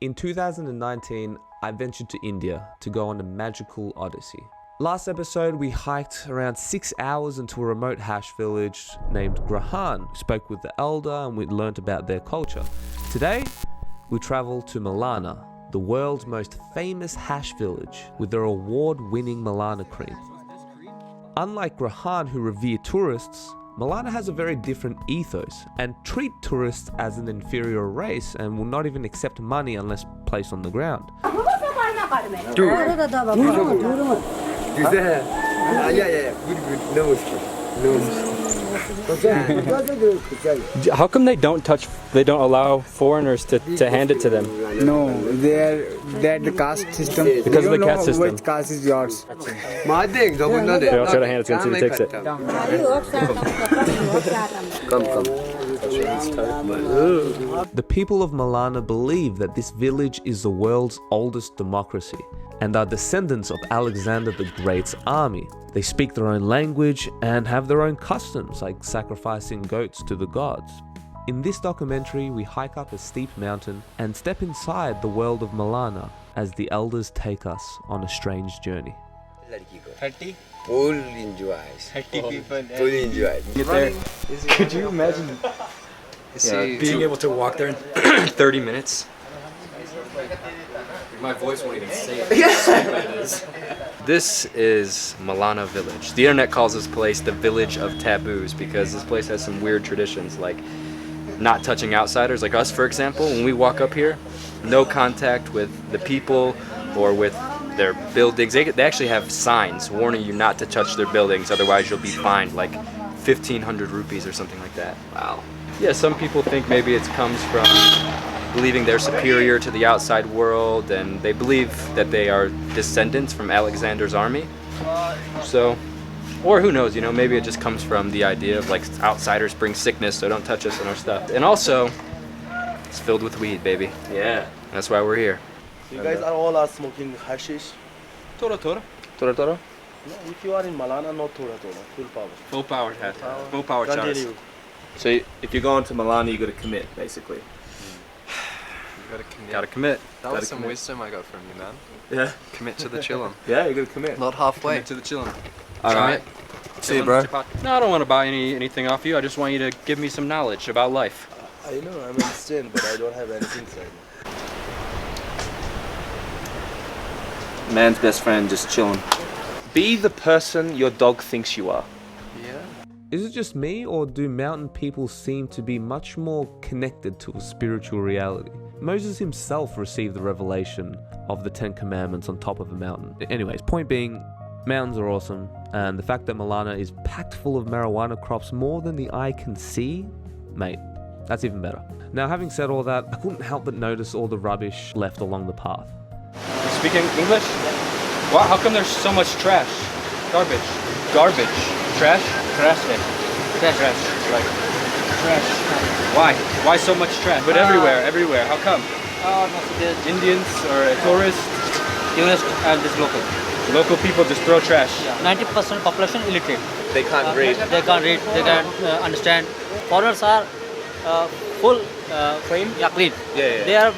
In 2019, I ventured to India to go on a magical odyssey. Last episode, we hiked around 6 hours into a remote hash village named Grahan. We spoke with the elder and we learnt about their culture. Today, we travel to Malana, the world's most famous hash village with their award-winning Malana cream. Unlike Grahan, who revere tourists, Malana has a very different ethos and treat tourists as an inferior race and will not even accept money unless placed on the ground. How come they don't allow foreigners to hand it to them? No, they're the caste system. Because of the caste system. Which caste is yours? Here, I'll try to hand it to him, see if he takes it. The people of Malana believe that this village is the world's oldest democracy and are descendants of Alexander the Great's army. They speak their own language and have their own customs, like sacrificing goats to the gods. In this documentary, we hike up a steep mountain and step inside the world of Malana as the elders take us on a strange journey. 30? Full enjoys. 30 people. Full enjoy. Get there. Could you imagine being able to walk there in 30 minutes? My voice won't even say it. This is Malana Village. The internet calls this place the Village of Taboos because this place has some weird traditions, like not touching outsiders, like us, for example. When we walk up here, no contact with the people or with their buildings. They actually have signs warning you not to touch their buildings, otherwise you'll be fined like 1,500 rupees or something like that. Wow. Yeah, some people think maybe it comes from believing they're superior to the outside world, and they believe that they are descendants from Alexander's army. So, or who knows, maybe it just comes from the idea of like outsiders bring sickness, so don't touch us and our stuff. And also, it's filled with weed, baby. Yeah. That's why we're here. You guys are smoking hashish? Tora. No, if you are in Malana, not Tora. Full power. Full power hat. Full power charge. Continue. So if you're going to Malana, you got to commit, basically. You gotta commit. Gotta commit. That was some wisdom I got from you, man. Yeah. Commit to the chillum. Yeah, you got to commit. Not halfway. Commit to the chillin'. Alright. See you, bro. No, I don't want to buy anything off you. I just want you to give me some knowledge about life. I know, I'm insane, but I don't have anything inside. Man's best friend, just chilling. Be the person your dog thinks you are. Yeah. Is it just me, or do mountain people seem to be much more connected to a spiritual reality? Moses himself received the revelation of the 10 Commandments on top of a mountain. Anyways, point being, mountains are awesome, and the fact that Malana is packed full of marijuana crops more than the eye can see, mate, that's even better. Now, having said all that, I couldn't help but notice all the rubbish left along the path. You speaking English? Wow, how come there's so much trash? Garbage. Trash? Trash. Like trash. Why so much trash? But everywhere. How come? Indians or tourists? Tourists and this local. Local people just throw trash. 90% population illiterate. They can't read. They can't read. They can't understand. Foreigners are full Clean? Yeah, clean. Yeah. They are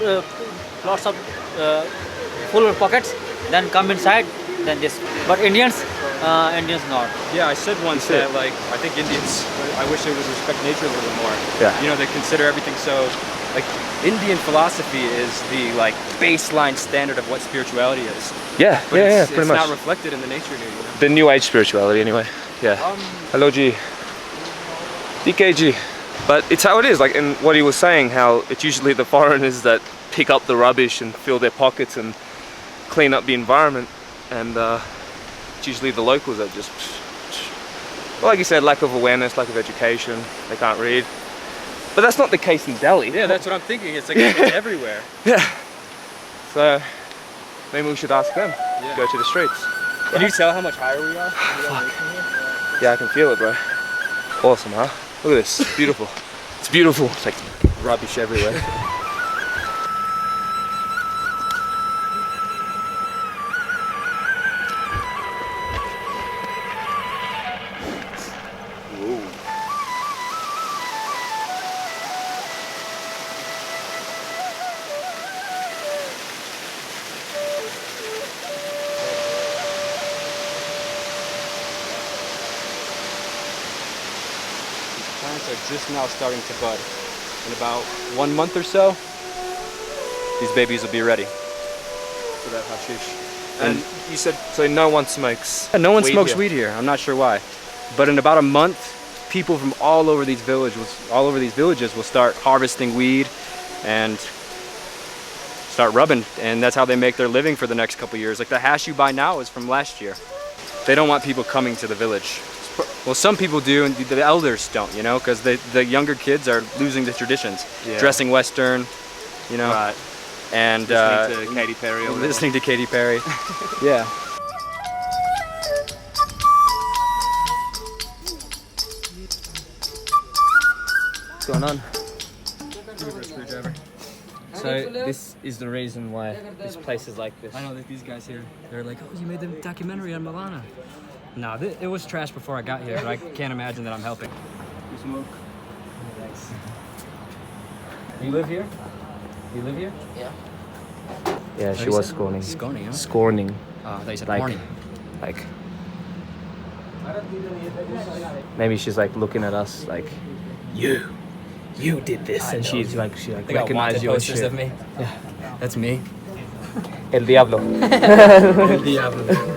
lots of full pockets. Then come inside. Then this. But Indians not. Yeah, I said once that like I think Indians. I wish they would respect nature a little more. Yeah. They consider everything so. Like Indian philosophy is the like baseline standard of what spirituality is. Yeah, But pretty it's much. not reflected in the nature here. The new age spirituality, anyway. Yeah. Hello, G. DKG. But it's how it is, like in what he was saying, how it's usually the foreigners that pick up the rubbish and fill their pockets and clean up the environment, and it's usually the locals that just, well, like you said, lack of awareness, lack of education, they can't read. But that's not the case in Delhi. Yeah, that's what I'm thinking. It's like it's everywhere. Yeah. So maybe we should ask them. Yeah. Go to the streets. Can you tell how much higher we are? Yeah, I can feel it, bro. Awesome, huh? Look at this. It's beautiful. It's beautiful. It's like rubbish everywhere. plants are just now starting to bud. In about 1 month or so, these babies will be ready for that hashish. And you said, so no one smokes No one weed smokes here? weed here. I'm not sure why. But in about a month, people from all over these villages will start harvesting weed and start rubbing, and that's how they make their living for the next couple years. Like the hash you buy now is from last year. They don't want people coming to the village. Well, some people do, and the elders don't, you know, because the younger kids are losing the traditions, dressing Western, you know, Right. and Listening to Katy Perry or listening to Katy Perry. Yeah. What's going on? So this is the reason why this place is like this. I know that these guys here, they're like, oh, you made the documentary on Malana. No, it was trash before I got here, but I can't imagine that I'm helping. You smoke? Thanks. You live here? You live here? Yeah. Yeah, she was scorning. Scorning, huh? Scorning. They said Like- horny. Like, maybe she's like looking at us like, you did this, and she They got recognized wanted your posters shit. of me. Yeah, that's me. El Diablo. El Diablo.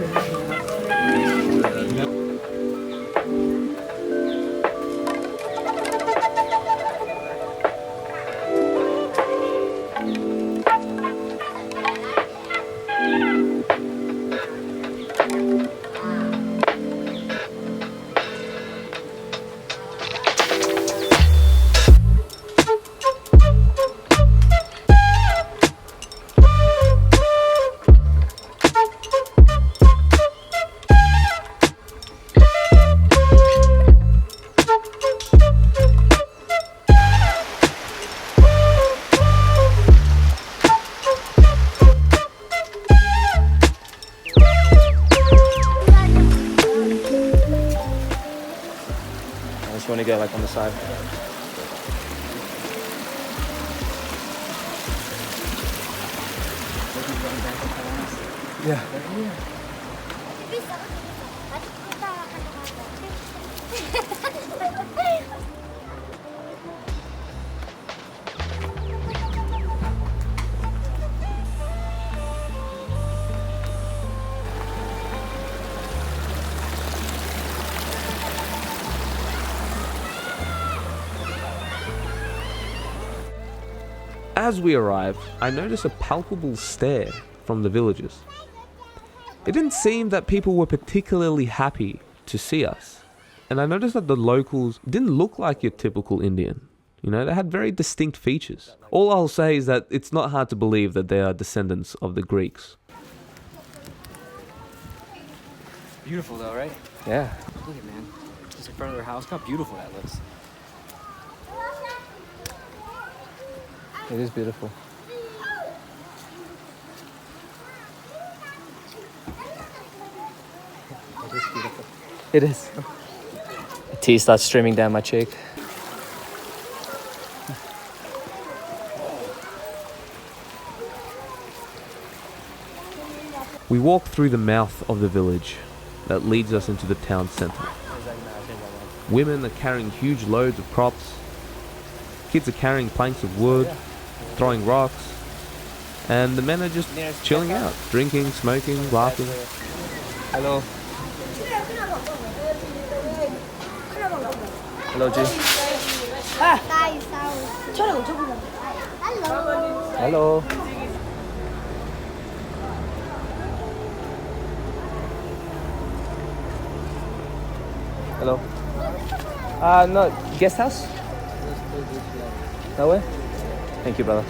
I just want to go like on the side. As we arrive, I notice a palpable stare from the villagers. It didn't seem that people were particularly happy to see us. And I noticed that the locals didn't look like your typical Indian. You know, they had very distinct features. All I'll say is that it's not hard to believe that they are descendants of the Greeks. Beautiful though, right? Yeah. Look at man. Just in front of their house. Look how beautiful that looks. It is beautiful. It is beautiful. It is. A tear starts streaming down my cheek. We walk through the mouth of the village that leads us into the town centre. Women are carrying huge loads of crops. Kids are carrying planks of wood, throwing rocks. And the men are just chilling out, drinking, smoking, laughing. Hello. Hello, G. Hello. Hello. No, guest house? That way? Thank you, brother.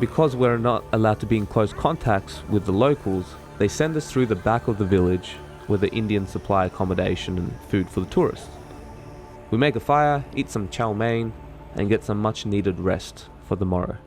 because we're not allowed to be in close contacts with the locals, they send us through the back of the village where the Indians supply accommodation and food for the tourists. We make a fire, eat some chow mein, and get some much needed rest for the morrow.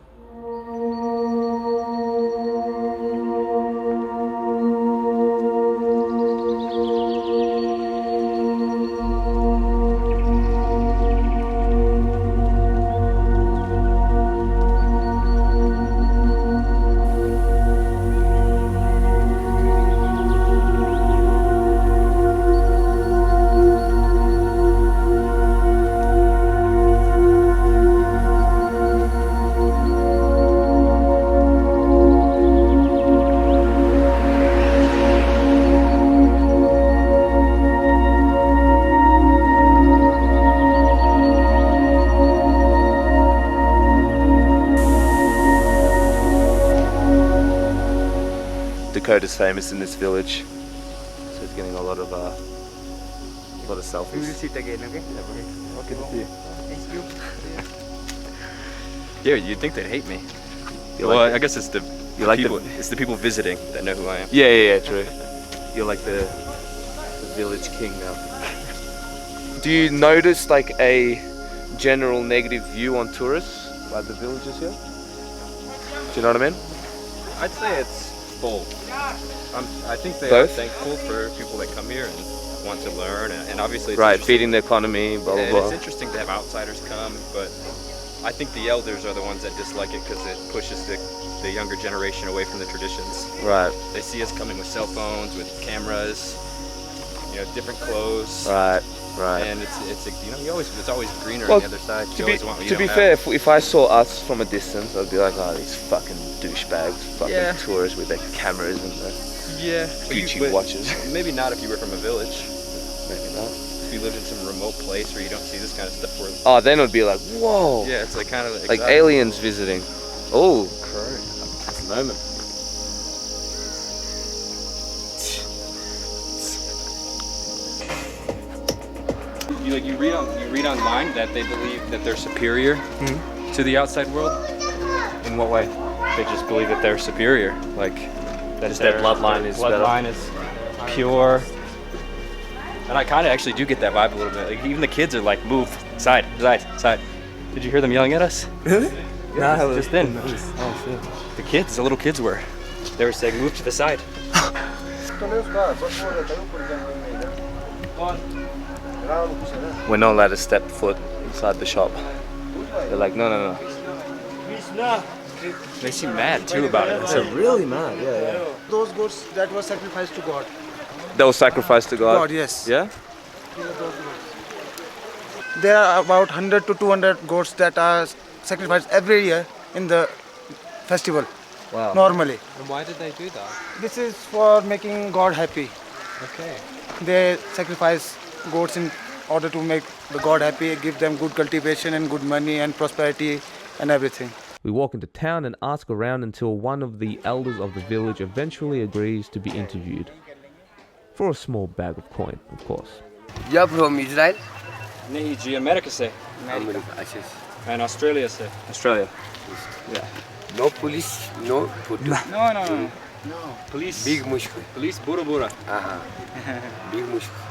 Dakota's famous in this village, so it's getting a lot of selfies. We will sit again, okay? Okay. Thank you. Yeah, you'd think they'd hate me. Well, I guess it's the people. It's the people visiting that know who I am. Yeah, true. You're like the village king now. Do you notice like a general negative view on tourists by the villagers here? Do you know what I mean? I'd say it's full. I think they Both? are thankful for people that come here and want to learn, and obviously it's Right, feeding the economy, blah blah and blah. it's interesting to have outsiders come, but I think the elders are the ones that dislike it because it pushes the younger generation away from the traditions. Right, They see us coming with cell phones, with cameras, different clothes. right. And it's always greener Well, on the other side. You always want what you To be don't fair, have. if I saw us from a distance, I'd be like, oh, these fucking douchebags, fucking Yeah. tourists with their cameras and their Yeah, Gucci watches. Maybe not if you were from a village. Maybe not. If you lived in some remote place where you don't see this kind of stuff. Oh, then it'd be like, whoa. Yeah, it's like kind of Like aliens visiting. Oh, That's the moment. You read online that they believe that they're superior to the outside world. in what way? They just believe that they're superior, like that Just their bloodline is better. bloodline is pure. And I kind of actually do get that vibe a little bit. Like even the kids are like, move side. Did you hear them yelling at us? Really? Yeah, just then. Oh shit. The kids, the little kids were. They were saying, move to the side. We're not allowed to step foot inside the shop. They're like, no. They seem mad too about it. They're really mad, yeah. Those goats that were sacrificed to God. They were sacrificed to God? God, yes. Yeah? There are about 100 to 200 goats that are sacrificed every year in the festival. Wow. Normally. And why did they do that? This is for making God happy. Okay. They sacrifice goats in order to make the God happy, give them good cultivation and good money and prosperity and everything. We walk into town and ask around until one of the elders of the village eventually agrees to be interviewed. For a small bag of coin, of course. You're from Israel? नहीं जी America से America. अच्छा. and Australia से. Australia. No police, no food. No. Police. Big mushkil. Police bura. Big mushkil.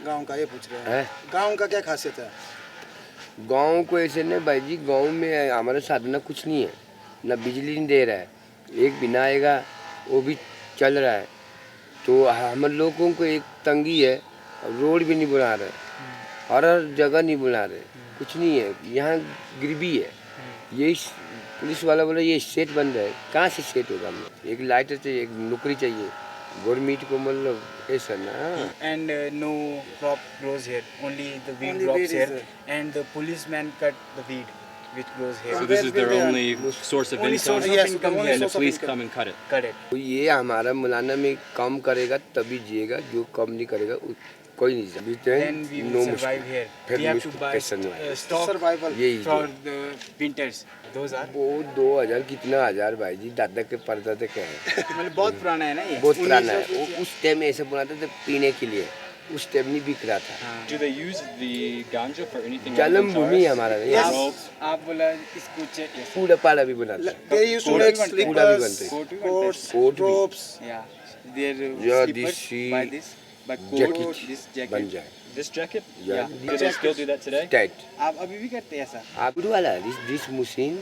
गांव का ये पूछ रहे हैं। हैं? गांव का क्या खासियत है? गांव को ऐसे नहीं भाई जी, गांव में हमारे साधन कुछ नहीं है, ना बिजली नहीं दे रहा है, एक बिना आएगा वो भी चल रहा है, तो हम लोगों को एक तंगी है, रोड भी नहीं बना रहे, हर जगह नहीं बना रहे, कुछ नहीं है, यहाँ गरीबी है, ये पुलिस वाला बोला ये सेट बन रहा है, कहाँ से सेट होगा हमें, एक लाइटर चाहिए, एक नौकरी चाहिए, गवर्नमेंट को मतलब ऐसा ना. And no crop grows here. Only the weed grows here. And the policeman cut the weed which grows here. So this is their only source of Only income. source of Yes, income, only and the source of police income. come and cut it. Cut it. तो ये हमारा मलाना में काम करेगा तभी जिएगा, जो काम नहीं करेगा कोई नहीं जिएगा. Then we will survive here. We have to buy stock यही for the winters. Those are. वो 2000 कितना हजार भाई जी, दादा के परदादा के हैं. मतलब बहुत पुराना है ना ये. बहुत पुराना है. वो उस टाइम में ऐसे बनाते थे पीने के लिए, उस टाइम नहीं बिक रहा था। Do they use the ganja for anything? जन्मभूमि है हमारा, आप बोला इसको पूरा पाला भी बनाते हैं। They used to make पूरा भी slippers, बनते हैं। coats, कोट भी। ropes. Yeah, their Yeah, slippers this by this, by jacket coat, this jacket. बन जाए। This jacket? Yeah. Do they still do that today? Tight. आप अभी भी करते हैं ऐसा? आप गुड वाला दिस मशीन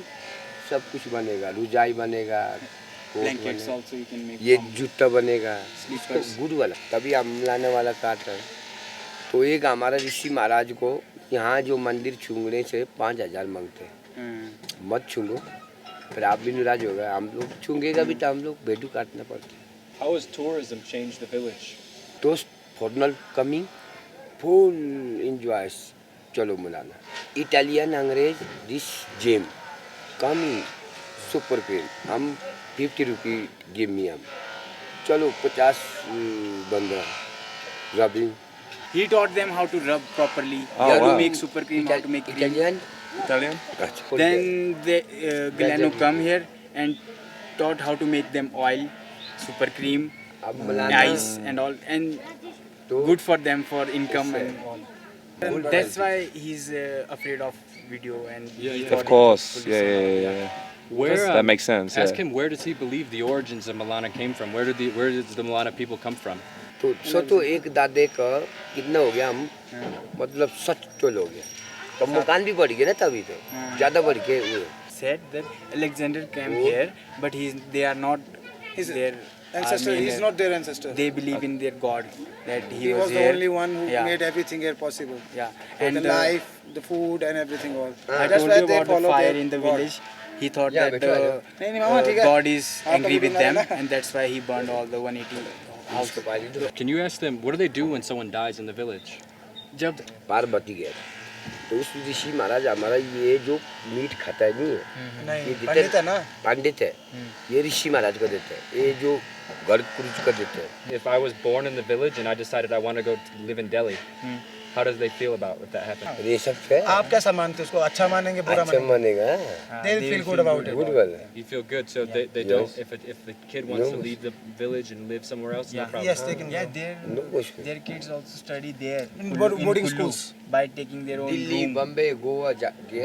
सब कुछ बनेगा, रुजाई बनेगा, कोट Blankets बनेगा, also you can make. ये from जूता बनेगा, Slippers. गुड वाला। तभी हम लाने वाला काट रहे हैं। तो एक हमारा ऋषि महाराज को यहाँ जो मंदिर छूंगने से 5,000 मांगते हैं। मत छूंगो, फिर आप भी नाराज हो गए। हम लोग छूंगेगा भी तो हम लोग बेडू काटना पड़ता है। How has tourism changed the village? तो फॉरनर कमिंग फुल इंजॉयस। चलो मलाना इटालियन अंग्रेज this gem coming super cream हम 50 रुपी गिव मी हम चलो 50 बंदा rubbing. He taught them how to rub properly, Oh, how to wow. make super cream, how to make cream. Italian Italian? Then the Galeno come here and taught how to make them oil, super cream, अब Malana ice and all, and good for them for income and all. And that's why he's afraid of video and he thought Of it course. was Yeah. Where? That makes sense. Ask Yeah. him, where does he believe the origins of Malana came from? Where did the Malana people come from? तो सोचो एक दादे का कितना हो गया हम मतलब 70 हो गया तो मकान भी बढ़ गया ना तभी तो ज़्यादा बढ़ के हुए। said that Alexander came here, but they are not their Ancestor, he's not their ancestor. They believe in their God, that He was the here. only one who Yeah. made everything here possible. Yeah, And and the life, the food and everything all. I That's told why you they about the follow fire their in the God. village. He thought Yeah, that but why? नहीं नहीं मामा ठीक है। God is हाँ, angry तो with बोलना them, है ना। and that's why he burned all the 180 houses. Can you ask them, what do they do when someone dies in the village? जब पार्वती गए तो उस ऋषि महाराज हमारा ये जो मीट खाता है नहीं है नहीं ये पंडित है ना। पंडित है ये ऋषि महाराज को देते हैं ये जो घर पुरुष को देते हैं। If I was born in the village and I decided I want to go to live in Delhi, how does they feel about if that happened? ये सब है आप कैसा मानते हो उसको? अच्छा मानेंगे बुरा अच्छा मानेंगे? मानेगा They will feel good about it. Good वाला You feel good, so they don't. If the kid wants to leave the village and live somewhere else, no problem. Yes, they can. yeah, go. their kids also study there In boarding Kullu, schools. by taking their own Delhi room. Bombay Goa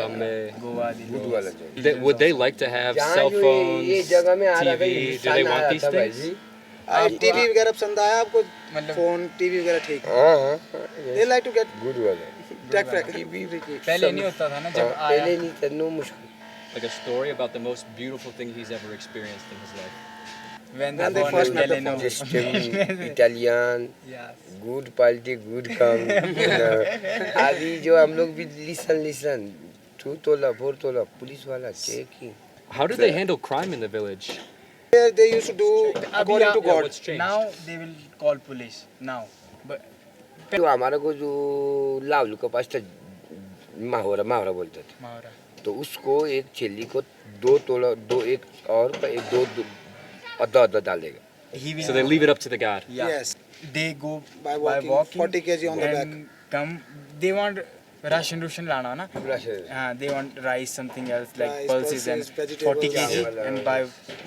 Bombay. Goa, good Delhi. वाला जो Would they like to have जहाँ cell जो ये phones, जगह में आ रहा था TV? Do they want these things? आप टीवी वगैरह पसंद आया आपको? फोन टीवी वगैरह ठीक है। हाँ हाँ They like to get good वाला tech. पहले नहीं होता था ना जब आया पहले नहीं था नो मुश्किल Like a story about the most beautiful thing he's ever experienced in his life. when When they they first met the Galeno. System Italian Yes. Good quality good come अभी जो हम लोग भी लिसन 2 तोला 4 तोला police वाला checking. How do they handle crime in the village? They used to do according to Yeah, God. what's changed? Now they will call police now, but तो हमारा को जो लावलू का पास था मावरा बोलते थे Mahara. तो उसको एक चेली को 2 तोला 2 एक और का एक 2 आधा डालेगा। He will So they leave it up to the god. Yeah. Yes. They go By walking, 40 kg on the back. and come. They want ration लाना ना. Ration They want rice, something else like Rice, pulses and pulses, vegetables. 40 kg Yeah. and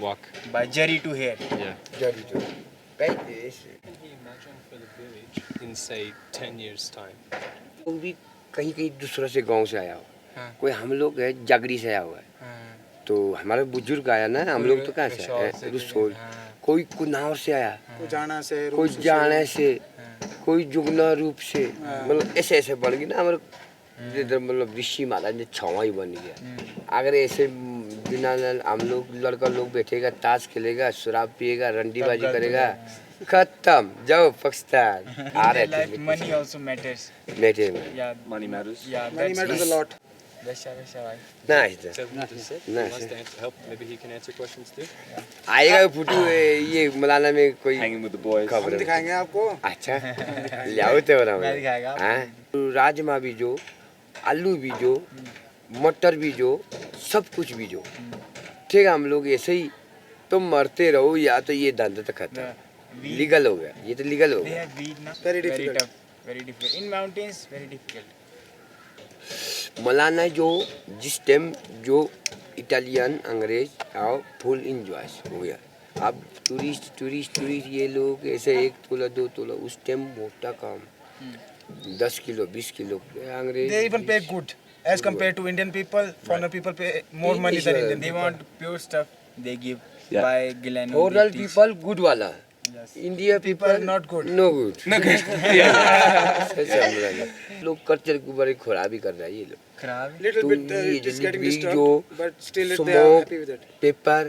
Walk. by jari to here. Yeah. जरी जो कहीं Imagine for the village in say 10 years time. लोग भी कहीं दूसरा से गांव से आया हो हाँ. कोई हम लोग है जागरी से आया हुआ है तो हमारा बुजुर्ग आया ना हम लोग तो कहाँ से आए रुसोल कोई कुनार से आया कोई जाना से कोई जाने से कोई जुगना रूप से मतलब ऐसे ऐसे बन गई ना हमारे इधर मतलब ऋषि महाराज ने छावा ही बन गया। अगर ऐसे बिना हम लोग लड़का लोग बैठेगा ताश खेलेगा शराब पिएगा रंडीबाजी करेगा खत्म जाओ पाकिस्तान आ रहे Like थे money also matters. बैठे में Yeah. Money matters. Yeah. Money matters a lot. Vesha, bhai. ना Tell him to sit. No, He wants sir. to help. Maybe he can answer questions too. आएगा फुटू ये मलाना में कोई Hanging with the boys. खबर हम दिखाएंगे आपको। अच्छा लियाओ तो बना मैं दिखाएगा आपको। हाँ राजमा भी जो आलू भी जो मटर भी जो सब कुछ भी जो ठीक है हम लोग ऐसे ही तो मरते रहो या तो ये धंधा तो खत्म लीगल हो गया ये तो लीगल हो They गया। have weed na. Very difficult. tough. Very difficult. In mountains, very difficult. Malana जो जिस टाइम जो इटालियन अंग्रेज और फुल इंजॉय हो गया अब टूरिस्ट ये लोग ऐसे 1 तोला 2 तोला उस टाइम मोटा काम 10 किलो 20 किलो अंग्रेज They even pay good as compared to Indian people. Foreign people pay more money than Indian. They want pure stuff. They give Yeah. by Gilano. Foreign people good वाला India people not good. no good लोग culture के ऊपर खराब भी कर रहा है ये लोग Little तो bit ये it is getting भी disturbed, जो but still they are smoke, happy with it. Paper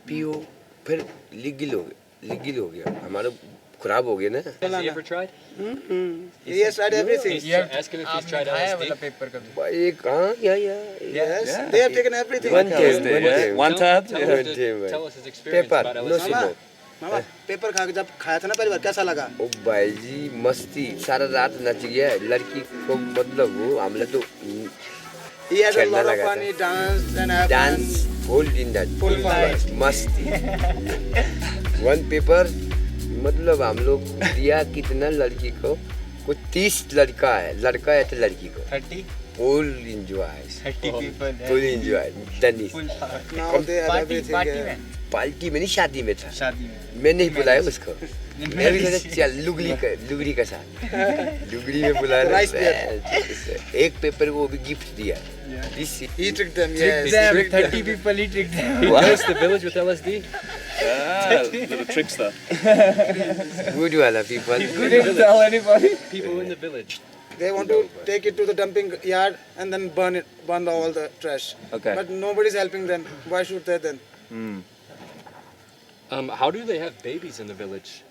पियो फिर लीगल हो गया हमारा खराब हो गया ना Has he ever tried? He has tried everything. Ask him if he's tried LSD. एक हाँ Yes, they have taken everything. one time One tab? Tell us his experience paper about no LSD. smoke mama paper खा के जब खाया था ना पहली बार कैसा लगा? ओ भाई जी मस्ती सारा रात नच गया लड़की को मतलब वो हमने तो He had a lot of fun. He danced and had dance whole दिन दैट Full fight. मस्ती वन पेपर मतलब हम लोग दिया कितना लड़की को कुछ 30 लड़का है तो लड़की को 30 full enjoy 30 people. Full enjoy डनी Now they have everything. Party में नहीं शादी में था शादी में मैं नहीं बुलाया उसको मैं भी सोचा चल लुगड़ी का साथ लुगड़ी में बुलाया Rice एक पेपर को भी गिफ्ट दिया He tricked them. Yes. 30 people he tricked them. He knows the village with LSD. Little trickster. Good वाला people Didn't tell anybody. People in the village. They want to take it to the dumping yard and then burn all the trash. Okay. But nobody's helping them. Why should they then? How do they have babies in the village?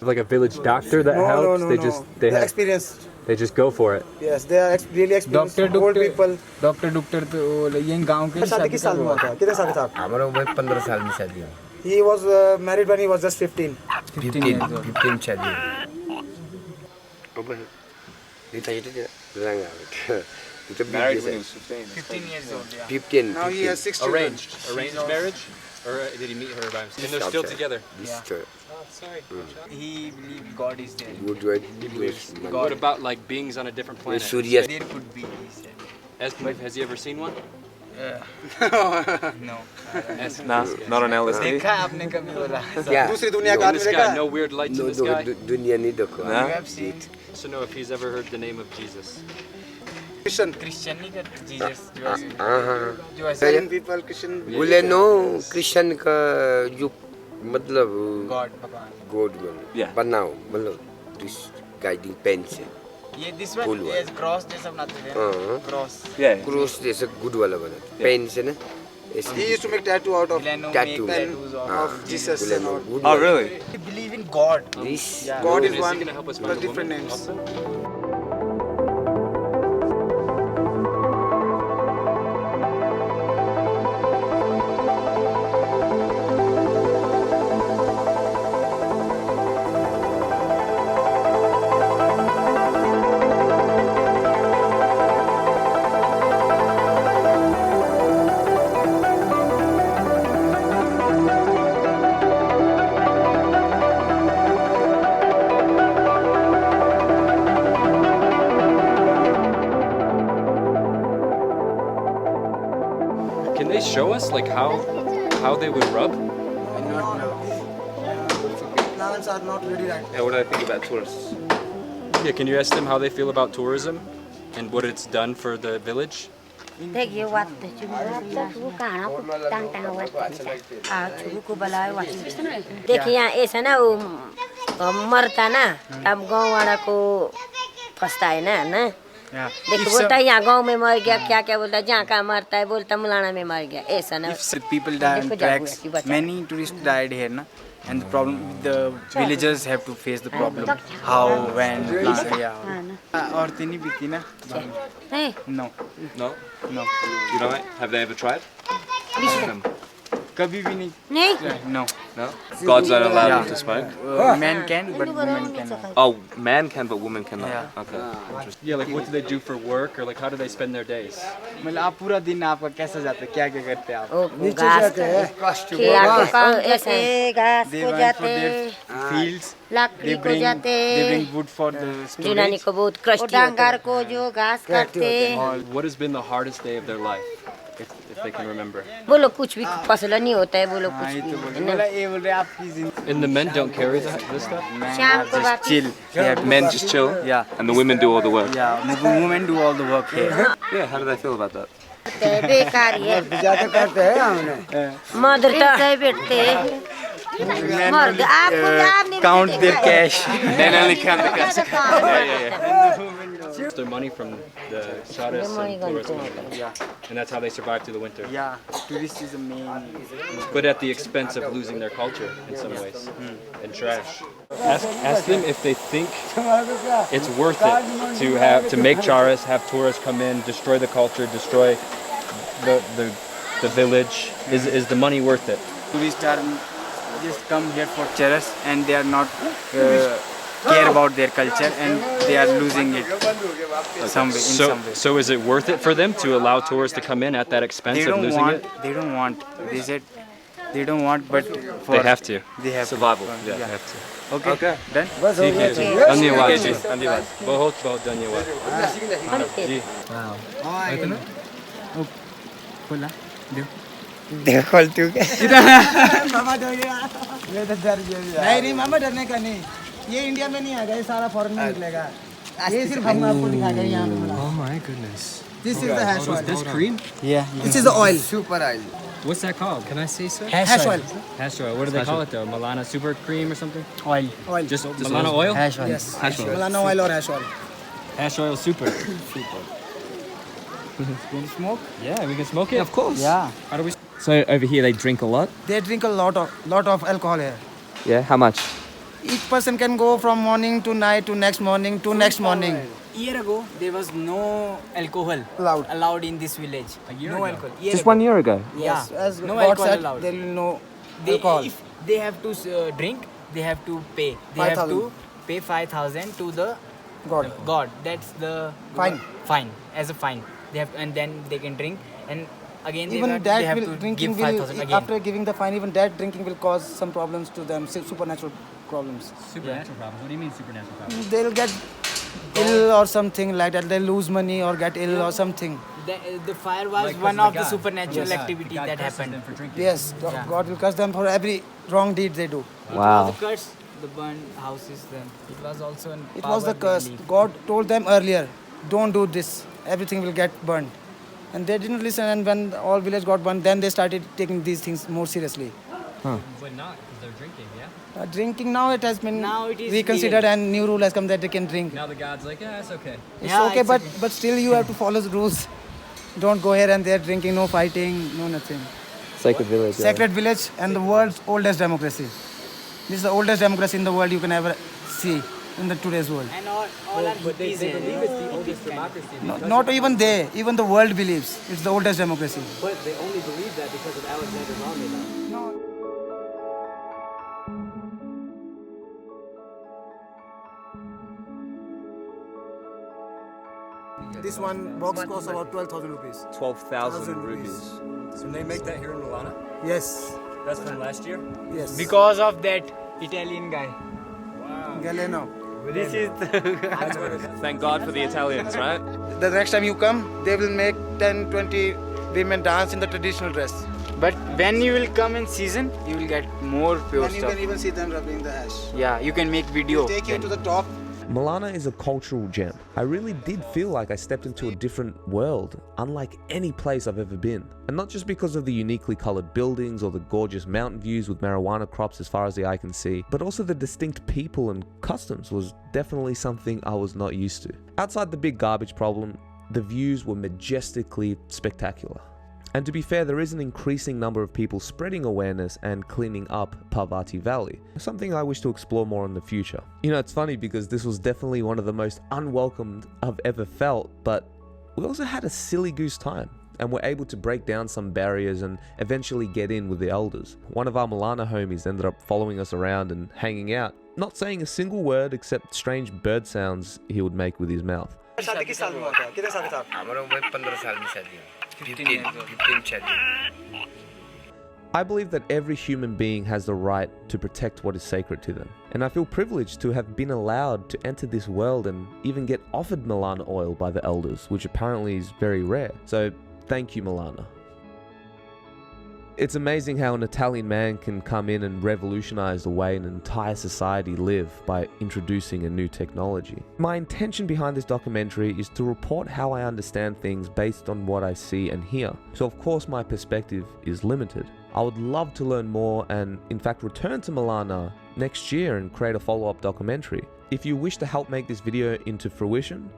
Like a village doctor that helps. They have Experienced. they just go for it. Yes, they are really experienced. Old people. Doctor तो ये गांव के शादी किस साल में हुआ था? कितने साल का था? हमारा उम्र 15 साल में शादी हुई He was married when he was just 15. 15 शादी हुई ये तो रंगा Married when he was 15. 15 years old. Yeah. 15 Now he has 6 children. Arranged marriage, or did he meet her by himself? And they're still together. He believed God is there. good word What about like beings on a different planet? Surya There could be. He said. Has he ever seen one? No. Nah, not on LSD. देखा आपने कभी बोला? क्या दूसरी दुनिया का In आदमी the देखा? sky, no weird lights in the sky. दुनिया नहीं देखो You have seen To know if he's ever heard the name of Jesus. Christian. Christian नहीं करते Jesus जो ऐसे हाँ हाँ जो ऐसे Selling people, Christian. बोले नो क्रिश्चियन का जो मतलब God भगवान. God Yeah. बनाओ मतलब दिस गाइडिंग पेन से ये this one Full yes cross जैसा बनाते थे हाँ cross. Yeah. क्रोस जैसे गुड वाला बना पेन से ना He used to make tattoo out of Gilano Tattoo. make tattoos of Jesus and all. Oh, really? We believe in God. This God Is is he one, gonna help us but find the different woman names. also? Can they show us like how they would rub? Plants are not ready right Yeah, what do I think about tourists? Yeah, can you ask them how they feel about tourism and what it's done for the village? देखिए वाट चुगु कहाँ टांग टांग वाट चुगु को बुलाए वाट देखिए यहाँ ऐसा ना वो मरता ना तब गांव वाला को फंसता है ना देखिए बोलता है यहाँ गांव में मर गया क्या क्या बोलता है जहाँ का मरता है बोलता मलाना में मर गया ऐसा ना If people die on tracks, many tourists died here, na? And the problem, the villagers have to face the problem. How, when, yeah. और तीनी पीती ना? No. No? No. You don't like? Have they ever tried? कभी भी नहीं. नहीं. No. No? Gods don't allow them to smoke? Man can, but women cannot. Oh, man can, but women cannot. Yeah. Okay. Interesting. Yeah, like what do they do for work or like how do they spend their days? मतलब आप पूरा दिन आपका कैसा जाता है? क्या क्या करते हैं आप? ऐसे घास को जाते Fields. लकड़ी को जाते They bring wood for the यूनानी storage. को बहुत कष्ट डांगर को जो घास काटते What has been the hardest day of their life? If they can remember. बोलो कुछ भी फसला नहीं होता है बोलो कुछ ये तो भी बोला ये बोल रहे आपकी जिंदगी And the men don't carry this stuff? शाम को just वापस chill. They have to- Men just chill, Yeah. and the women do all the work. Yeah, women do all the work here. Yeah, how do they feel about that? बेकार है ज्यादा करते हैं हमने mother तो बैठते हैं मर्द आपको आप नहीं Count their cash. Men only count the cash. Their money from the tourists and tourist money. And that's how they survive through the winter. Yeah, tourist is the main. But at the expense of losing their culture in some ways. And trash. Ask them if they think it's worth it to make charas, have tourists come in, destroy the culture, destroy the village. Is the money worth it? Tourists are just come here for charas and they are not care about their culture and they are losing it some way, in some way. So is it worth it for them to allow tourists to come in at that expense They of don't losing want. it? They don't want. They said they don't want, but for They have to. They have Survival. To. Yeah, Yeah. they have to. Okay. Done. ठीक है जी धन्यवाद जी बहुत बहुत धन्यवाद जी खोला दो देख खोलती हूँ क्या मामा डर गया ये तो डर गया नहीं मामा डरने का नहीं ये इंडिया में नहीं आएगा ये सारा फॉरेन में निकलेगा ये सिर्फ हम आपको दिखाएंगे यहाँ पे Oh my goodness. This is the hash Oh, oil. is this cream? Yeah. This is the oil. Super oil. What's that called? Can I say so? Hash oil. Hash oil. What do they call it though? Malana Super Cream or something? Oil. Oil. Just Malana oil? Hash oil. Yes. Hash oil. Malana oil or hash oil. Hash oil super. Smoke? Yeah, we can smoke it. Of course. Yeah. How do we? So over here they drink a lot. They drink a lot of alcohol here. Yeah. How much? Each person can go from morning to night to next morning to next morning. Year ago, there was no alcohol allowed in this village. No alcohol. Just 1 year ago. Yes. Yeah. As No God alcohol said, allowed. there will no They, alcohol. if they have to drink, they have to pay. They have 5,000. to pay 5,000 to the God. God. That's the Fine. Fine as a fine. They have, and then they can drink. And again, Even they that have will to drinking give 5,000 will again. after giving the fine, even that drinking will cause some problems to them, supernatural problems. Supernatural problems. What do you mean supernatural problems? They'll get ill or something like that. They'll lose money or get ill or something. The fire was Like one because of the God. supernatural Yes. activity God that curses happened. them for drinking. Yes, Yeah. God will curse them for every wrong deed they do. It Wow. was a curse. The burned houses. Then it was also an. It was the power, curse. they believe. God told them earlier, don't do this. Everything will get burned. And they didn't listen, and when all village got burned, then they started taking these things more seriously. But not because they're drinking. Yeah. Drinking now it has been Now it is reconsidered legal. and new rule has come that they can drink. Now the God's like, yeah, it's okay. It's Yeah, okay, it's but okay. but still you have to follow the rules. Don't go here and there drinking, no fighting, no nothing. Sacred village. Sacred village and the world's oldest democracy. This is the oldest democracy in the world you can ever see in the today's world. And all are hippies here. it's the oldest democracy. Not even they, even the world believes it's the oldest democracy. But they only believe that because of Alexander Romanov. This one box costs about 12,000 rupees. 12,000 rupees. rupees. And they make that here in Malana? Yes, That's from last year? yes. Because of that Italian guy. Galeno. This is Thank God for the Italians, right? The next time you come, they will make 10, 20 women dance in the traditional dress. But when you will come in season, you will get more pure And you stuff. can even see them rubbing the ash. Yeah, you can make video. Take you then. to the top. Malana is a cultural gem. I really did feel like I stepped into a different world, unlike any place I've ever been. And not just because of the uniquely colored buildings or the gorgeous mountain views with marijuana crops as far as the eye can see, but also the distinct people and customs was definitely something I was not used to. Outside the big garbage problem, the views were majestically spectacular. And to be fair, there is an increasing number of people spreading awareness and cleaning up Parvati Valley, something I wish to explore more in the future. You know, it's funny because this was definitely one of the most unwelcomed I've ever felt, but we also had a silly goose time and were able to break down some barriers and eventually get in with the elders. One of our Malana homies ended up following us around and hanging out, not saying a single word except strange bird sounds he would make with his mouth. हमारा वही 15 साल में शादी हुई 15 शादी I believe that every human being has the right to protect what is sacred to them. And I feel privileged to have been allowed to enter this world and even get offered Malana oil by the elders, which apparently is very rare. So thank you, Malana. It's amazing how an Italian man can come in and revolutionize the way an entire society live by introducing a new technology. My intention behind this documentary is to report how I understand things based on what I see and hear. So of course my perspective is limited. I would love to learn more and in fact return to Malana next year and create a follow-up documentary. If you wish to help make this video into fruition,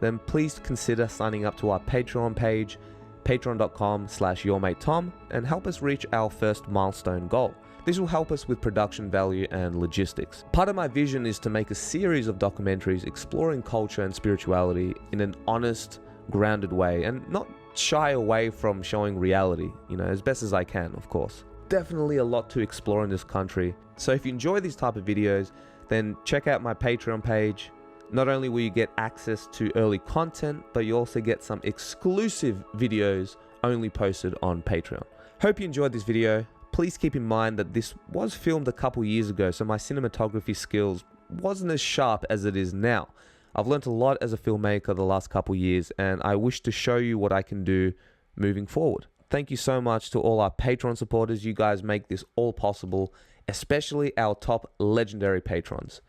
then please consider signing up to our Patreon page, patreon.com/yourmatetom, and help us reach our first milestone goal. This will help us with production value and logistics. Part of my vision is to make a series of documentaries exploring culture and spirituality in an honest, grounded way and not shy away from showing reality, as best as I can, of course. Definitely a lot to explore in this country. So if you enjoy these type of videos, then check out my Patreon page. Not only will you get access to early content, but you also get some exclusive videos only posted on Patreon. Hope you enjoyed this video. Please keep in mind that this was filmed a couple years ago, so my cinematography skills wasn't as sharp as it is now. I've learned a lot as a filmmaker the last couple years, and I wish to show you what I can do moving forward. Thank you so much to all our Patreon supporters. You guys make this all possible, especially our top legendary patrons.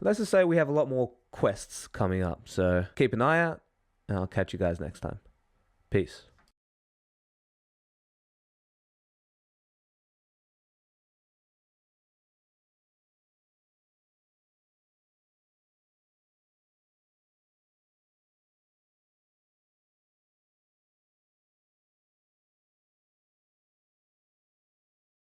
Let's just say we have a lot more quests coming up, so keep an eye out, and I'll catch you guys next time. Peace.